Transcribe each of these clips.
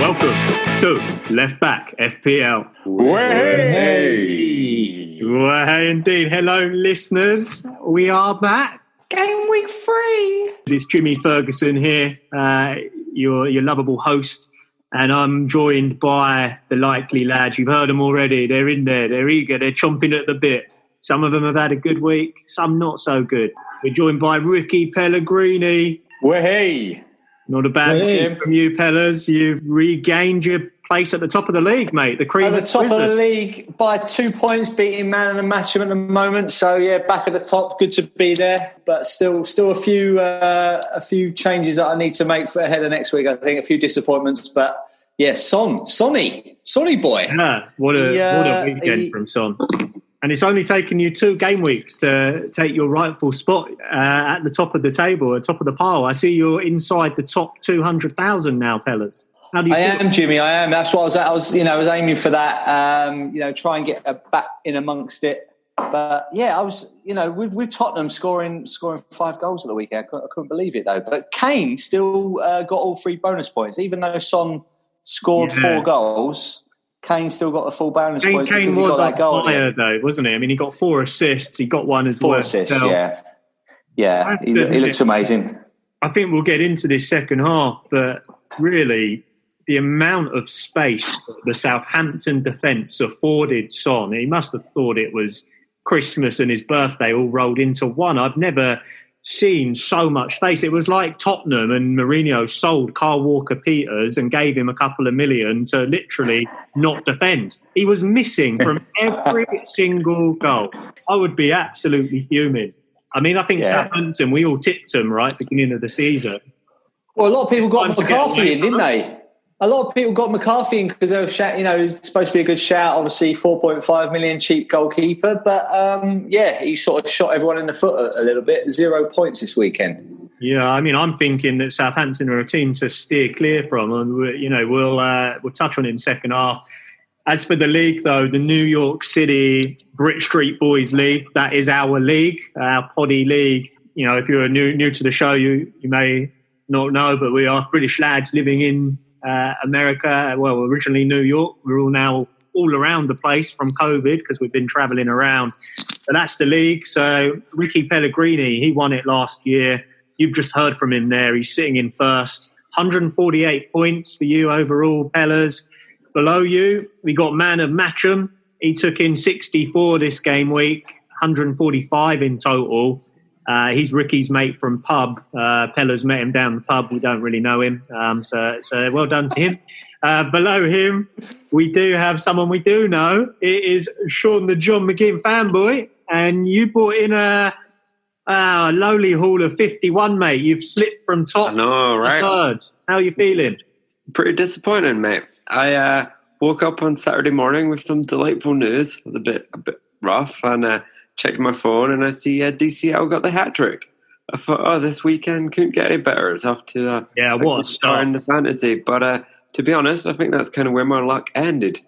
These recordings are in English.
Welcome to Left Back FPL. Hey! Hey, indeed. Hello, listeners. We are back. Gameweek 3. It's Jimmy Ferguson here, your lovable host, and I'm joined by the likely lads. You've heard them already. They're in there. They're eager. They're chomping at the bit. Some of them have had a good week, some not so good. We're joined by Ricky Pellegrini. Hey! Not a bad game from you, Pellers. You've regained your place at the top of the league, mate. The cream At the top of the league by 2 points, beating man of the match at the moment. So yeah, back at the top. Good to be there, but still a few changes that I need to make for ahead of next week. I think a few disappointments, but yeah, Sonny boy. Yeah, what a weekend from Son. And it's only taken you 2 game weeks to take your rightful spot at the top of the table, at the top of the pile. I see you're inside the top 200,000 now, Pellers. How do you feel? Am, Jimmy. I am. That's what I was at. I was aiming for that. Try and get back in amongst it. But yeah, I was. With Tottenham scoring 5 goals at the weekend, I couldn't believe it though. But Kane still got all 3 bonus points, even though Son scored 4 goals. Kane still got the full bonus points because he got that goal. Player, though, wasn't he? I mean, he got 4 assists. He got 1 as well. 4 assists, yeah. He looks amazing. I think we'll get into this second half, but really, the amount of space that the Southampton defence afforded Son, he must have thought it was Christmas and his birthday all rolled into one. I've never seen so much space. It was like Tottenham and Mourinho sold Kyle Walker-Peters and gave him a couple of million to literally not defend. He was missing from every single goal. I would be absolutely fuming. I mean, I think Southampton, we all tipped them, right, beginning of the season. Well, a lot of people got McCarthy in, didn't they? A lot of people got McCarthy in because they were, it's supposed to be a good shout. Obviously, 4.5 million cheap goalkeeper, but he sort of shot everyone in the foot a little bit. 0 points this weekend. Yeah, I mean, I'm thinking that Southampton are a team to steer clear from, and we'll touch on it in second half. As for the league, though, the New York City Brit Street Boys League, that is our league, our poddy league. If you're new to the show, you may not know, but we are British lads living in America, well, originally New York. We're all now all around the place from COVID because we've been travelling around. But that's the league. So Ricky Pellegrini, he won it last year. You've just heard from him there. He's sitting in first. 148 points for you overall, Pellers. Below you, we got Man of Matcham. He took in 64 this game week, 145 in total. He's Ricky's mate from pub. Pella's met him down the pub. We don't really know him. So well done to him. Below him, we do have someone we do know. It is Sean the John McGinn fanboy. And you brought in a lowly haul of 51, mate. You've slipped from top to third. How are you feeling? Pretty disappointed, mate. I woke up on Saturday morning with some delightful news. It was a bit rough, and checked my phone and I see DCL got the hat trick. I thought, this weekend couldn't get any better. It's off to what a start in the fantasy. But to be honest, I think that's kind of where my luck ended.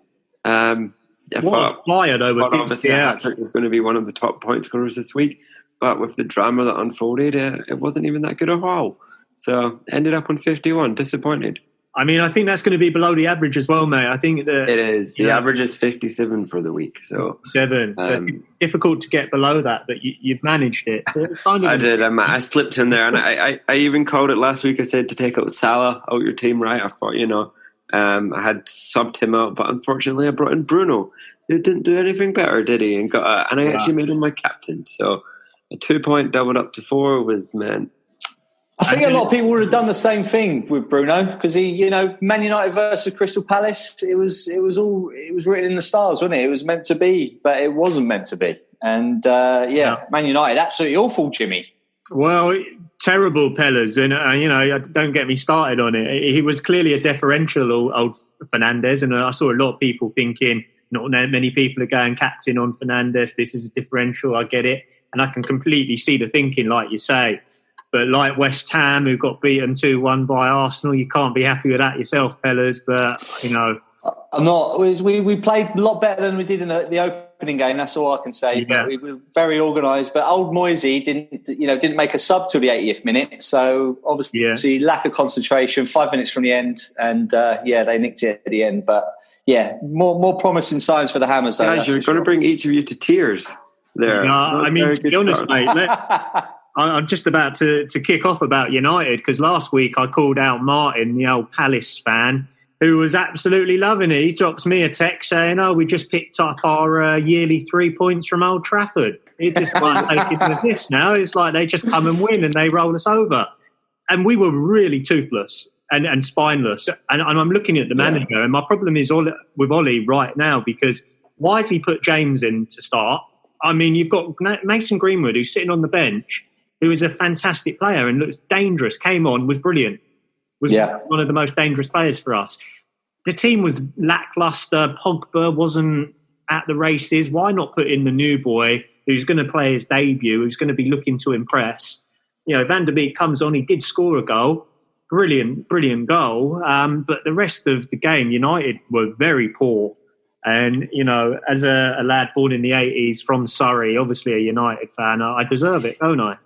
What a flyer, though. Obviously, a hat trick was going to be one of the top point scorers this week. But with the drama that unfolded, it wasn't even that good a haul. So ended up on 51. Disappointed. I mean, I think that's going to be below the average as well, mate. I think that it is. The average is 57 for the week. So 7. So difficult to get below that, but you've managed it. So I did. I slipped in there, and I even called it last week. I said to take out Salah out your team, right? I thought, I had subbed him out, but unfortunately, I brought in Bruno. He didn't do anything better, did he? And I actually made him my captain. So a 2-point doubled up to 4 was man. I think a lot of people would have done the same thing with Bruno because he, Man United versus Crystal Palace. It was written in the stars, wasn't it? It was meant to be, but it wasn't meant to be. And Man United absolutely awful, Jimmy. Well, terrible, Pellers, and don't get me started on it. He was clearly a differential, old Fernandes, and I saw a lot of people thinking not many people are going captain on Fernandes. This is a differential. I get it, and I can completely see the thinking, like you say. But like West Ham, who got beaten 2-1 by Arsenal, you can't be happy with that yourself, Pellers. But, I'm not. We played a lot better than we did in the opening game. That's all I can say. Yeah. But we were very organised. But old Moisey didn't make a sub till the 80th minute. So obviously lack of concentration. 5 minutes from the end, and they nicked it at the end. But yeah, more promising signs for the Hammers. Though, guys, you're going to bring each of you to tears there. I mean, to be honest, mate. I'm just about to kick off about United, because last week I called out Martin, the old Palace fan, who was absolutely loving it. He drops me a text saying, we just picked up our yearly 3 points from Old Trafford. It's just like taking the piss now. It's like they just come and win and they roll us over. And we were really toothless and spineless. And I'm looking at the manager, and my problem is with Ollie right now, because why has he put James in to start? I mean, you've got Mason Greenwood, who's sitting on the bench, who is a fantastic player and looks dangerous, came on, was brilliant, was one of the most dangerous players for us. The team was lacklustre. Pogba wasn't at the races. Why not put in the new boy who's going to play his debut, who's going to be looking to impress? Van der Beek comes on, he did score a goal. Brilliant goal. But the rest of the game, United were very poor. And, as a lad born in the 80s from Surrey, obviously a United fan, I deserve it, don't I?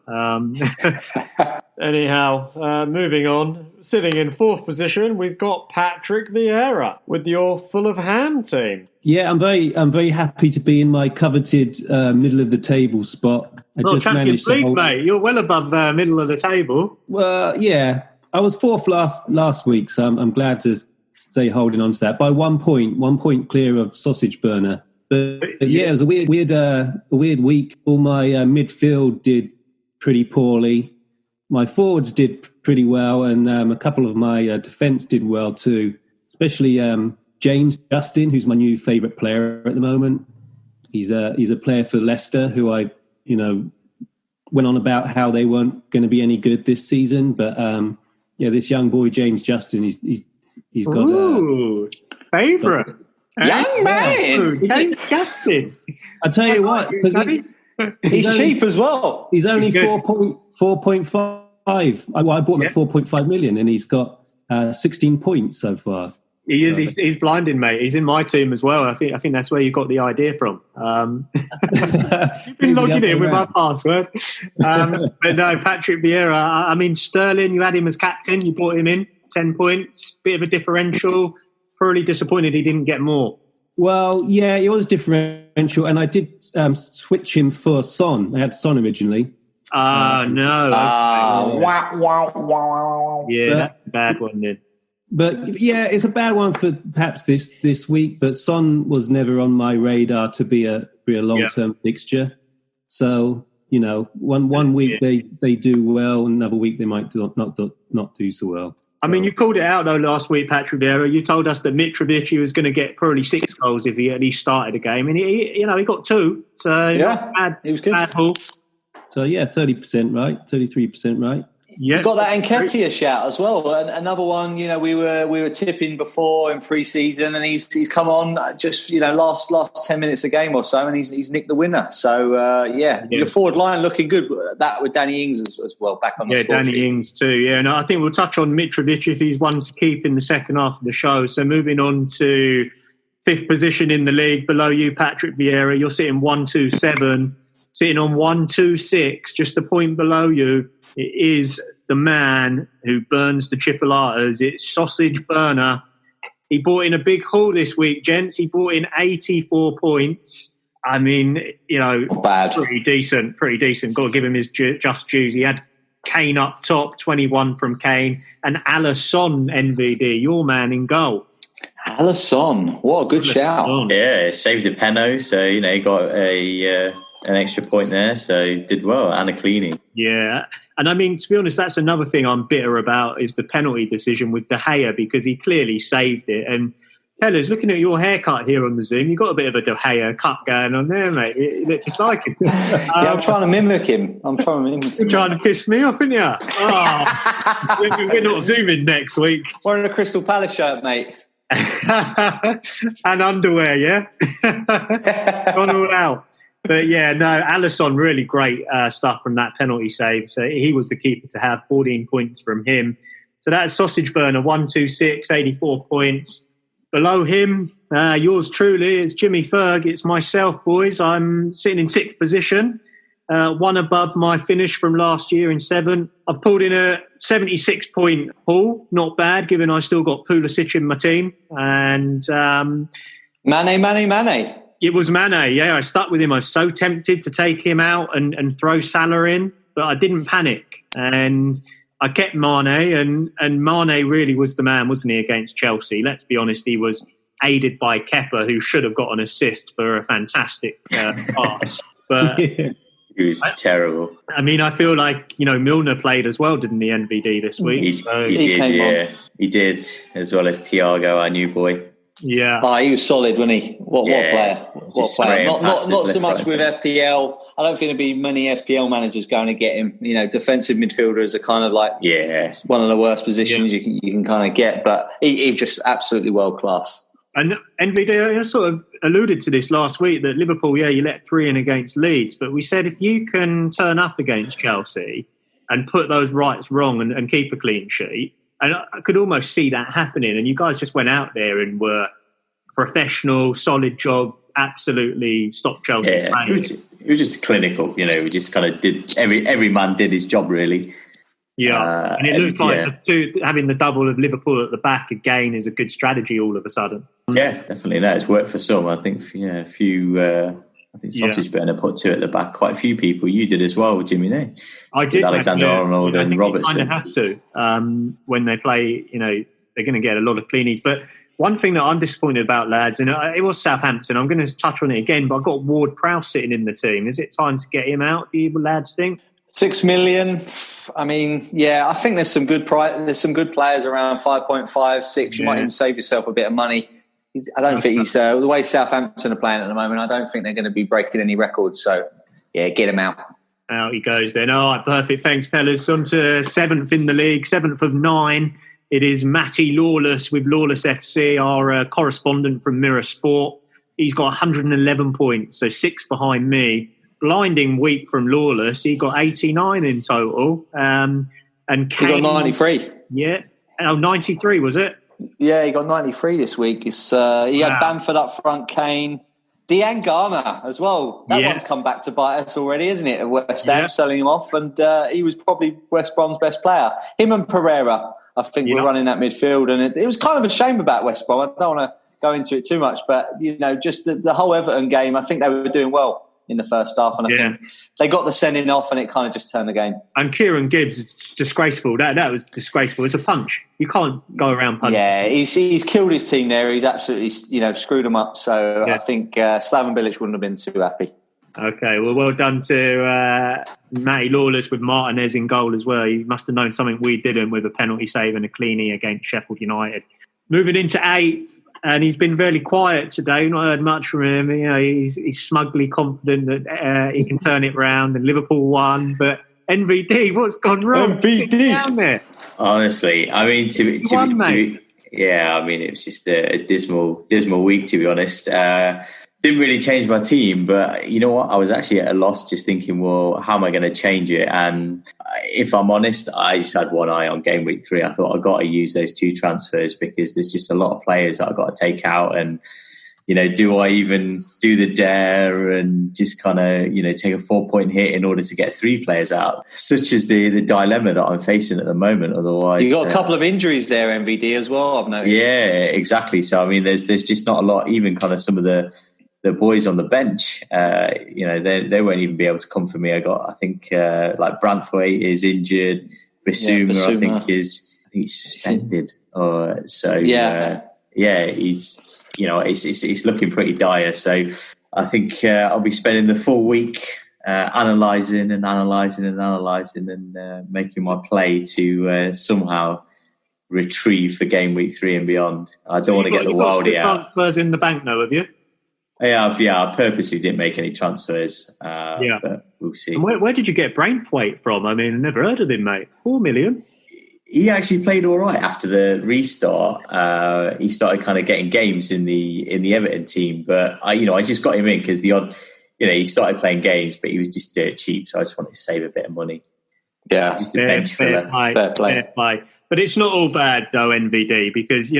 Anyhow, moving on. Sitting in fourth position, we've got Patrick Vieira with your Full of Ham team. Yeah, I'm very happy to be in my coveted middle of the table spot. I just Champions League, mate. You're well above middle of the table. Well, yeah. I was fourth last week, so I'm glad to stay holding on to that by 1 point clear of Sausage Burner. But it was a weird week. All my midfield did pretty poorly. My forwards did pretty well, and a couple of my defence did well too. Especially James Justin, who's my new favourite player at the moment. He's a player for Leicester who I went on about how they weren't going to be any good this season, but this young boy James Justin, he's got favourite young man. James Justin. I tell you what, he's cheap as well. He's only 4.5. I bought him at 4.5 million, and he's got 16 points so far. He is. He's blinding, mate. He's in my team as well. I think that's where you got the idea from. You've been logging in with my password. But no, Patrick Vieira. I mean, Sterling, you had him as captain. You brought him in, 10 points. Bit of a differential. Probably disappointed he didn't get more. Well, yeah, it was differential. And I did switch him for Son. I had Son originally. No. Wow. Yeah, that's a bad one then. But yeah, it's a bad one for perhaps this week. But Son was never on my radar to be a long-term fixture. So one week they do well, another week they might not do so well. I mean, you called it out though last week, Patrick Vieira. You told us that Mitrovic was going to get probably 6 goals if he at least started a game, and he got 2. So he was good. Bad haul. So 30% right, 33% right. Yeah, you got that Nketiah shout as well. Another one, we were tipping before in pre-season, and he's come on just last 10 minutes a game or so, and he's nicked the winner. So your forward line looking good. That with Danny Ings as well back on the score Danny sheet. Ings too. Yeah, no, I think we'll touch on Mitrovic if he's one to keep in the second half of the show. So moving on to 5th position in the league, below you, Patrick Vieira. You're sitting 127. Sitting on 126, just a point below you, it is the man who burns the chipolatas. It's Sausage Burner. He brought in a big haul this week, gents. He brought in 84 points. I mean, not bad. Pretty decent. Got to give him his just dues. He had Kane up top, 21 from Kane, and Alisson NVD, your man in goal. Alisson, what a good shout. Yeah, saved a penno, so he got an extra point there, so he did well, and a cleaning. Yeah, and I mean, to be honest, that's another thing I'm bitter about is the penalty decision with De Gea, because he clearly saved it. And Hellas, looking at your haircut here on the Zoom, you've got a bit of a De Gea cut going on there, mate. You look just like him. I'm trying to mimic him. You're trying to piss me off, aren't you? Oh, we're not Zooming next week. Wearing a Crystal Palace shirt, mate. And underwear, yeah? Gone all out. But yeah, no, Alisson, really great stuff from that penalty save. So he was the keeper to have, 14 points from him. So that's Sausage Burner, 126, 84 points. Below him, yours truly, is Jimmy Ferg. It's myself, boys. I'm sitting in 6th position, one above my finish from last year in 7th. I've pulled in a 76-point haul. Not bad, given I still got Pulisic in my team. And Mane. It was Mane, yeah. I stuck with him. I was so tempted to take him out and throw Salah in, but I didn't panic. And I kept Mane, and Mane really was the man, wasn't he, against Chelsea? Let's be honest, he was aided by Kepa, who should have got an assist for a fantastic pass. But he was terrible. I mean, I feel like, Milner played as well, didn't he, NVD this week? He did, as well as Thiago, our new boy. Yeah. Oh, he was solid, wasn't he? What player? What player? Not so much with FPL. I don't think there'd be many FPL managers going to get him. Defensive midfielders are kind of like one of the worst positions you can kind of get. But he just absolutely world class. And NVD, I sort of alluded to this last week that Liverpool, you let 3 in against Leeds, but we said if you can turn up against Chelsea and put those rights wrong and keep a clean sheet. And I could almost see that happening. And you guys just went out there and were professional, solid job, absolutely stopped Chelsea. Yeah, it was just clinical. We just kind of did, every man did his job, really. Yeah. And it looks like having the double of Liverpool at the back again is a good strategy all of a sudden. Yeah, definitely. No, it's worked for some. I think, a few... I think Sausage Burner put 2 at the back. Quite a few people. You did as well, Jimmy. No? I did. Alexander-Arnold and Robertson. You kind of have to when they play. They're going to get a lot of cleanies. But one thing that I'm disappointed about, lads, and it was Southampton. I'm going to touch on it again, but I've got Ward-Prowse sitting in the team. Is it time to get him out? Do you lads think? 6 million. I mean, I think there's some good there's some good players around 5.5, 6. You might even save yourself a bit of money. I don't think he's the way Southampton are playing at the moment. I don't think they're going to be breaking any records. So, get him out. Out he goes then. All right, perfect. Thanks, fellas. On to 7th in the league, 7th of 9. It is Matty Lawless with Lawless FC, our correspondent from Mirror Sport. He's got 111 points, so 6 behind me. Blinding week from Lawless. He got 89 in total. And Kane, he got 93. Yeah. 93 was it? Yeah, he got 93 this week. He had Bamford up front, Kane, Dean Garner as well. That one's come back to bite us already, isn't it? At West Ham, selling him off, and he was probably West Brom's best player. Him and Pereira, I think, were running that midfield, and it was kind of a shame about West Brom. I don't want to go into it too much, but just the whole Everton game, I think they were doing well in the first half, and I think they got the sending off, and it kind of just turned the game. And Kieran Gibbs, it's disgraceful. That was disgraceful. It's a punch. You can't go around punching. Yeah, he's killed his team there. He's absolutely screwed them up. So I think Slaven Bilic wouldn't have been too happy. Okay, well done to Matty Lawless with Martinez in goal as well. He must have known something we didn't with a penalty save and a cleanie against Sheffield United. Moving into 8th. And he's been fairly quiet today. Not heard much from him. He's smugly confident that he can turn it round. And Liverpool won, but NVD, what's gone wrong? NVD down there. Honestly, I mean, it was just a dismal week, to be honest. Didn't really change my team, but you know what? I was actually at a loss, just thinking, well, how am I going to change it? And if I'm honest, I just had one eye on Gameweek 3. I thought I've got to use those 2 transfers because there's just a lot of players that I've got to take out. And, do I even do the dare and just kind of, take a 4-point hit in order to get 3 players out? Such is the dilemma that I'm facing at the moment. Otherwise, you got a couple of injuries there, MVD, as well, I've noticed. Yeah, exactly. So, I mean, there's just not a lot, even kind of some of the boys on the bench, they won't even be able to come for me. I think like Branthwaite is injured. Bissouma, I think he's suspended. He's looking pretty dire. So I think I'll be spending the full week analysing and making my play to somehow retrieve for game week 3 and beyond. I don't want to get the Wildy out. Transfers in the bank, though, have you? I purposely didn't make any transfers. But we'll see. And where did you get Braithwaite from? I mean, I never heard of him, mate. 4 million. He actually played all right after the restart. He started kind of getting games in the Everton team, but I just got him in because he started playing games, but he was just dirt cheap, so I just wanted to save a bit of money. Yeah, just a bench filler. Fair play. But it's not all bad though, NVD, because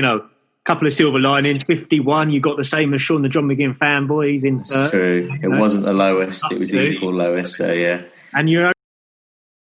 couple of silver linings. 51, you got the same as Sean, the John McGinn fanboy. He's in That's true. It wasn't the lowest; it was the equal lowest. So yeah. And you're